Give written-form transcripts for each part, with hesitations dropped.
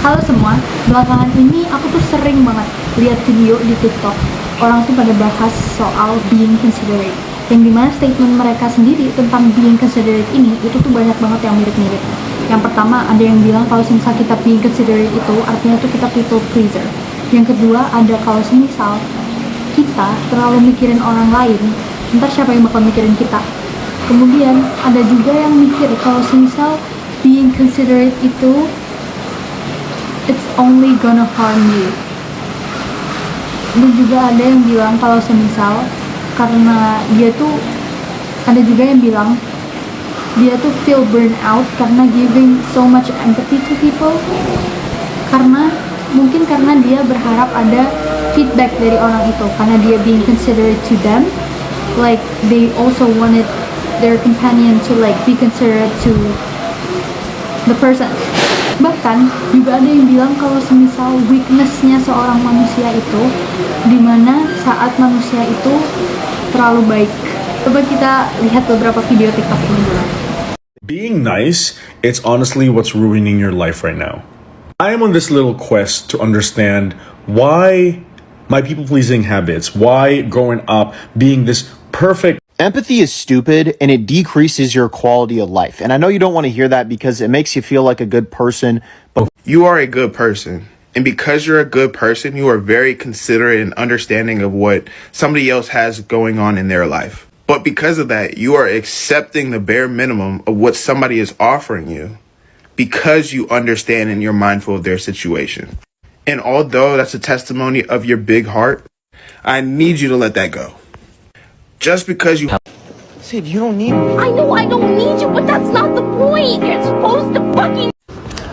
Halo semua, belakangan ini aku tuh sering banget lihat video di TikTok. Orang tuh pada bahas soal being considerate. Yang dimana statement mereka sendiri tentang being considerate ini itu tuh banyak banget yang mirip-mirip. Yang pertama ada yang bilang kalau semisal kita being considerate itu artinya tuh kita people pleaser. Yang kedua ada kalau semisal kita terlalu mikirin orang lain, ntar siapa yang bakal mikirin kita. Kemudian ada juga yang mikir kalau semisal being considerate itu it's only gonna harm you. Dan juga ada yang bilang kalau semisal karena dia tuh, ada juga yang bilang dia tuh feel burn out karena giving so much empathy to people, karena mungkin karena dia berharap ada feedback dari orang itu, karena dia being considerate to them, like they also wanted their companion to like be considerate to the person. Bahkan juga ada yang bilang kalau semisal weaknessnya seorang manusia itu dimana saat manusia itu terlalu baik. Coba kita lihat beberapa video TikTok ini dulu. Being nice, it's honestly what's ruining your life right now. I am on this little quest to understand why my people-pleasing habits, why growing up being this perfect. Empathy is stupid and it decreases your quality of life. And I know you don't want to hear that because it makes you feel like a good person, but you are a good person. And because you're a good person, you are very considerate and understanding of what somebody else has going on in their life. But because of that, you are accepting the bare minimum of what somebody is offering you because you understand and you're mindful of their situation. And although that's a testimony of your big heart, I need you to let that go. Just because you... Sid, you don't need me. I know I don't need you, but that's not the point. You're supposed to fucking...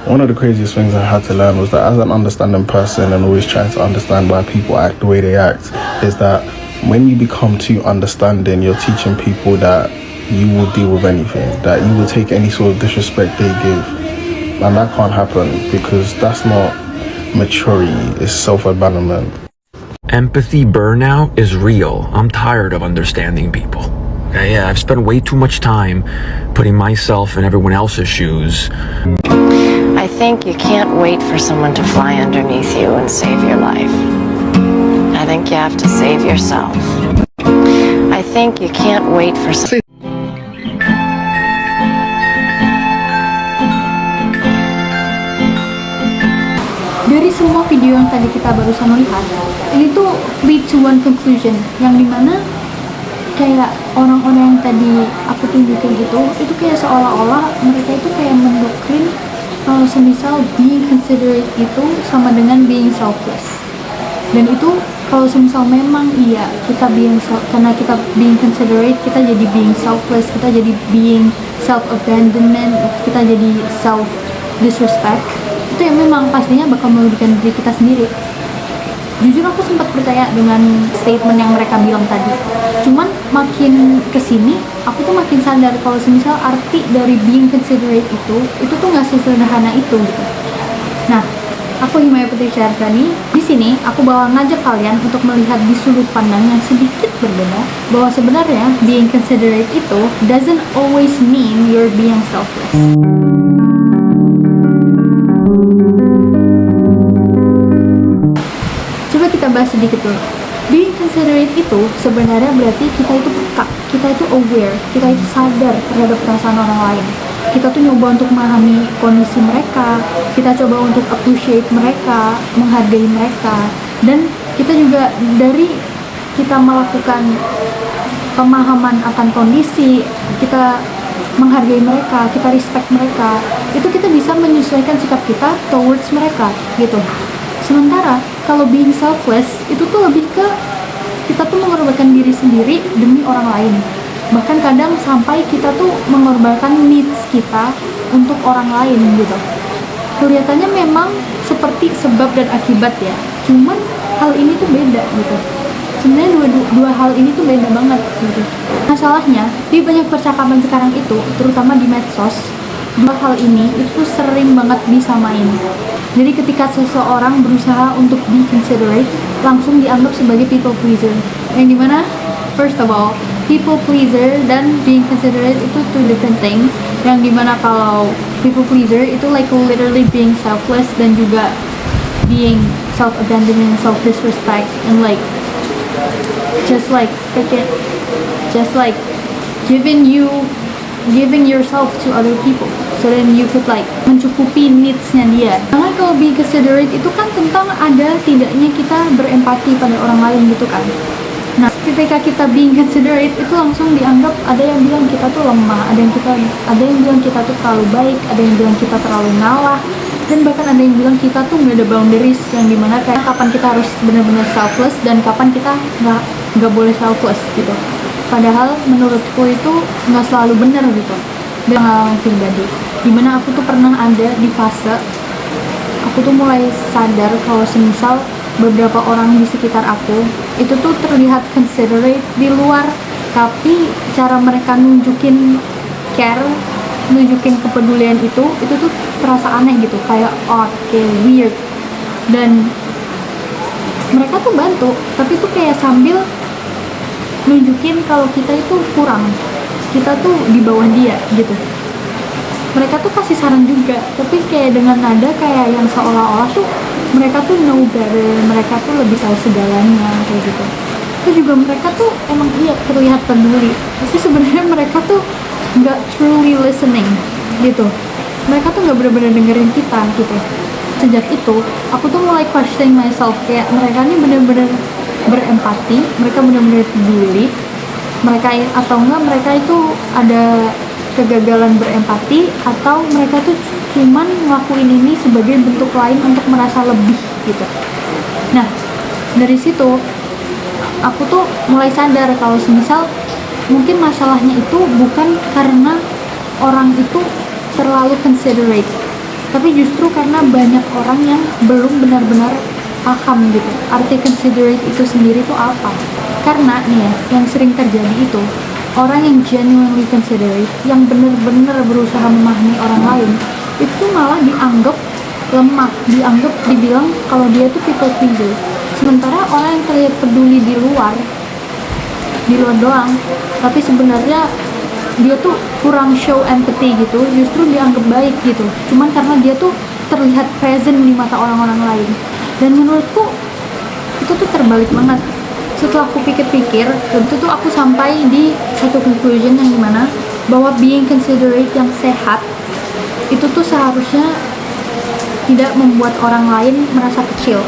One of the craziest things I had to learn was that as an understanding person and always trying to understand why people act the way they act, is that when you become too understanding, you're teaching people that you will deal with anything, that you will take any sort of disrespect they give. And that can't happen because that's not maturity, it's self-abandonment. Empathy burnout is real. I'm tired of understanding people. Okay, yeah, I've spent way too much time putting myself in everyone else's shoes. I think you can't wait for someone to fly underneath you and save your life. I think you have to save yourself. I think you can't wait for someone... Dari semua video yang tadi kita barusan lihat, ini tuh lead to one conclusion, yang dimana kayak orang-orang yang tadi aku tunjukin itu kayak seolah-olah mereka itu kayak mendoktrin kalau semisal being considerate itu sama dengan being selfless. Dan itu kalau semisal memang iya kita karena kita being considerate, kita jadi being selfless, kita jadi being self-abandonment, kita jadi self-disrespect, itu yang memang pastinya bakal merugikan diri kita sendiri. Jujur aku sempat percaya dengan statement yang mereka bilang tadi. Cuman makin kesini, aku tuh makin sadar kalau semisal arti dari being considerate itu tuh nggak sesederhana itu gitu. Nah, aku Himaya Putri Syartani. Di sini aku bakal ngajak kalian untuk melihat di sudut pandang yang sedikit berbeda, bahwa sebenarnya being considerate itu doesn't always mean you're being selfless. Coba kita bahas sedikit dulu. Being considerate itu sebenarnya berarti kita itu peka, kita itu aware, kita itu sadar terhadap perasaan orang lain. Kita tuh nyoba untuk memahami kondisi mereka, kita coba untuk appreciate mereka, menghargai mereka, dan kita juga dari kita melakukan pemahaman akan kondisi, kita menghargai mereka, kita respect mereka, itu kita bisa menyesuaikan sikap kita towards mereka gitu. Sementara kalau being selfless itu tuh lebih ke kita tuh mengorbankan diri sendiri demi orang lain. Bahkan kadang sampai kita tuh mengorbankan needs kita untuk orang lain gitu. Kelihatannya memang seperti sebab dan akibat ya. Cuman hal ini tuh beda gitu. Sebenarnya dua hal ini tuh beda banget gitu. Masalahnya di banyak percakapan sekarang itu, terutama di medsos, dua hal ini itu sering banget disamain. Jadi ketika seseorang berusaha untuk be considerate, langsung dianggap sebagai people pleaser. Yang dimana, first of all, people pleaser dan being considerate itu two different things. Yang dimana kalau people pleaser itu like literally being selfless dan juga being self-abandoning, self-disrespect, and like just like giving yourself to other people so then you could like mencukupi needs-nya dia. Karena kalau being considerate itu kan tentang ada tidaknya kita berempati pada orang lain gitu kan. Nah, ketika kita being considerate itu langsung dianggap ada yang bilang kita tuh lemah, ada yang bilang kita tuh terlalu baik, ada yang bilang kita terlalu ngalah, dan bahkan ada yang bilang kita tuh nggak ada boundaries, yang dimana kayak kapan kita harus benar-benar selfless dan kapan kita nggak boleh selfless gitu. Padahal menurutku itu nggak selalu benar gitu. Dan pengalaman pribadi, dimana aku tuh pernah ada di fase aku tuh mulai sadar kalau semisal beberapa orang di sekitar aku itu tuh terlihat considerate di luar, tapi cara mereka nunjukin care, nunjukin kepedulian itu tuh terasa aneh gitu, kayak odd, kayak weird. Dan mereka tuh bantu, tapi tuh kayak sambil nunjukin kalau kita itu kurang, kita tuh di bawah dia gitu. Mereka tuh kasih saran juga, tapi kayak dengan nada kayak yang seolah-olah tuh mereka tuh know better, mereka tuh lebih tahu segalanya kayak gitu. Itu juga mereka tuh emang iya terlihat peduli, tapi sebenarnya mereka tuh nggak truly listening gitu. Mereka tuh nggak benar-benar dengerin kita gitu. Sejak itu aku tuh mulai questioning myself, kayak mereka ini benar-benar berempati, mereka benar-benar peduli, mereka atau enggak mereka itu ada kegagalan berempati, atau mereka tuh cuman ngelakuin ini sebagai bentuk lain untuk merasa lebih gitu. Nah, dari situ aku tuh mulai sadar kalau semisal mungkin masalahnya itu bukan karena orang itu terlalu considerate, tapi justru karena banyak orang yang belum benar-benar paham gitu arti considerate itu sendiri tuh apa. Karena nih ya, yang sering terjadi itu orang yang genuinely considerate, yang benar-benar berusaha memahami orang lain, itu malah dianggap lemah, dibilang kalau dia tuh people pleaser. Sementara orang yang terlihat peduli di luar doang, tapi sebenarnya dia tuh kurang show empathy gitu, justru dianggap baik gitu, cuman karena dia tuh terlihat present di mata orang-orang lain. Dan menurutku itu tuh terbalik banget. Setelah aku pikir-pikir, tentu tuh aku sampai di satu conclusion yang dimana bahwa being considerate yang sehat itu tuh seharusnya tidak membuat orang lain merasa kecil.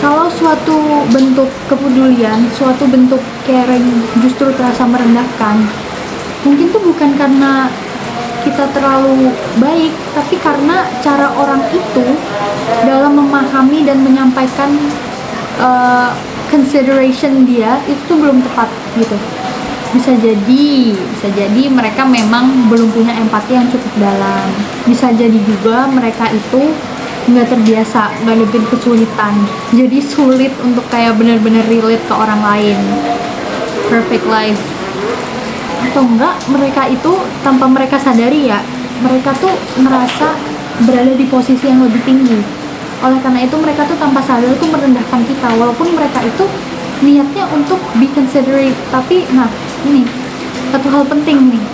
Kalau suatu bentuk kepedulian, suatu bentuk caring justru terasa merendahkan, mungkin tuh bukan karena kita terlalu baik, tapi karena cara orang itu dalam memahami dan menyampaikan consideration dia itu tuh belum tepat gitu. Bisa jadi mereka memang belum punya empati yang cukup dalam. Bisa jadi juga mereka itu nggak terbiasa ngadepin kesulitan, jadi sulit untuk kayak benar-benar relate ke orang lain. Perfect life. Atau enggak, mereka itu tanpa mereka sadari ya, mereka tuh merasa berada di posisi yang lebih tinggi. Oleh karena itu mereka tuh tanpa sadar tuh merendahkan kita, walaupun mereka itu niatnya untuk be considerate. Tapi nah ini satu hal penting nih,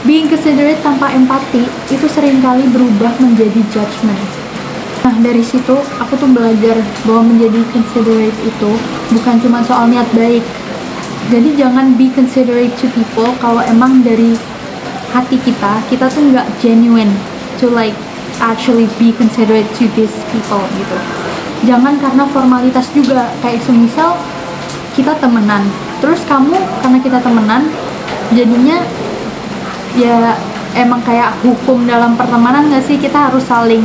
being considerate tanpa empati itu seringkali berubah menjadi judgment. Nah dari situ aku tuh belajar bahwa menjadi considerate itu bukan cuma soal niat baik. Jadi jangan be considerate to people kalau emang dari hati kita tuh nggak genuine to like actually be considerate to these people gitu. Jangan karena formalitas juga, kayak semisal kita temenan, terus kamu karena kita temenan jadinya ya emang kayak hukum dalam pertemanan nggak sih, kita harus saling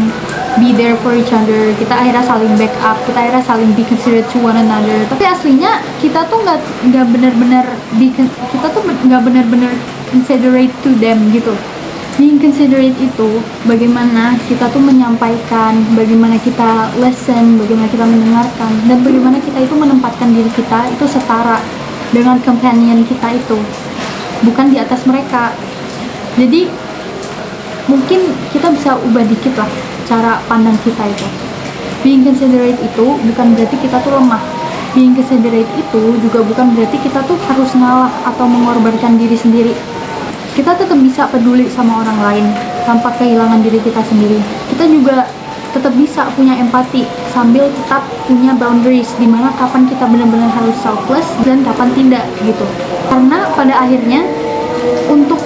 be there for each other, kita akhirnya saling backup, kita akhirnya saling be considerate to one another. Tapi aslinya kita tuh nggak benar-benar considerate to them gitu. Being considerate itu bagaimana kita tuh menyampaikan, bagaimana kita listen, bagaimana kita mendengarkan, dan bagaimana kita itu menempatkan diri kita itu setara dengan companion kita itu, bukan di atas mereka. Jadi mungkin kita bisa ubah dikit lah cara pandang kita itu. Being considerate itu bukan berarti kita tuh lemah. Being considerate itu juga bukan berarti kita tuh harus ngalah atau mengorbankan diri sendiri. kita tetap bisa peduli sama orang lain tanpa kehilangan diri kita sendiri. Kita juga tetap bisa punya empati sambil tetap punya boundaries, dimana kapan kita benar-benar harus selfless dan kapan tidak gitu. Karena pada akhirnya untuk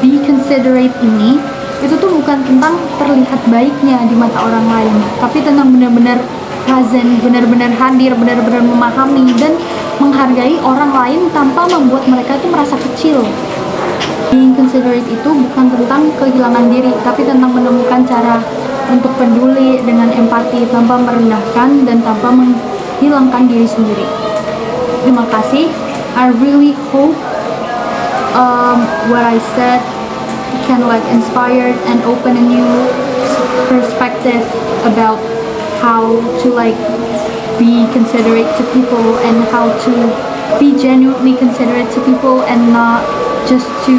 be considerate ini itu tuh bukan tentang terlihat baiknya di mata orang lain, tapi tentang benar-benar present, benar-benar hadir, benar-benar memahami dan menghargai orang lain tanpa membuat mereka itu merasa kecil. Being considerate itu bukan tentang kehilangan diri, tapi tentang menemukan cara untuk peduli dengan empati tanpa merendahkan dan tanpa menghilangkan diri sendiri. Terima kasih. I really hope what I said can like inspire and open a new perspective about how to like be considerate to people and how to be genuinely considerate to people and not just to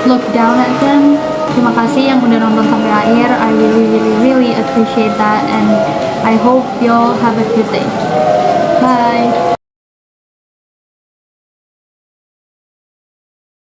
look down at them. Terima kasih yang udah nonton sampai akhir. I really appreciate that and I hope y'all have a good day.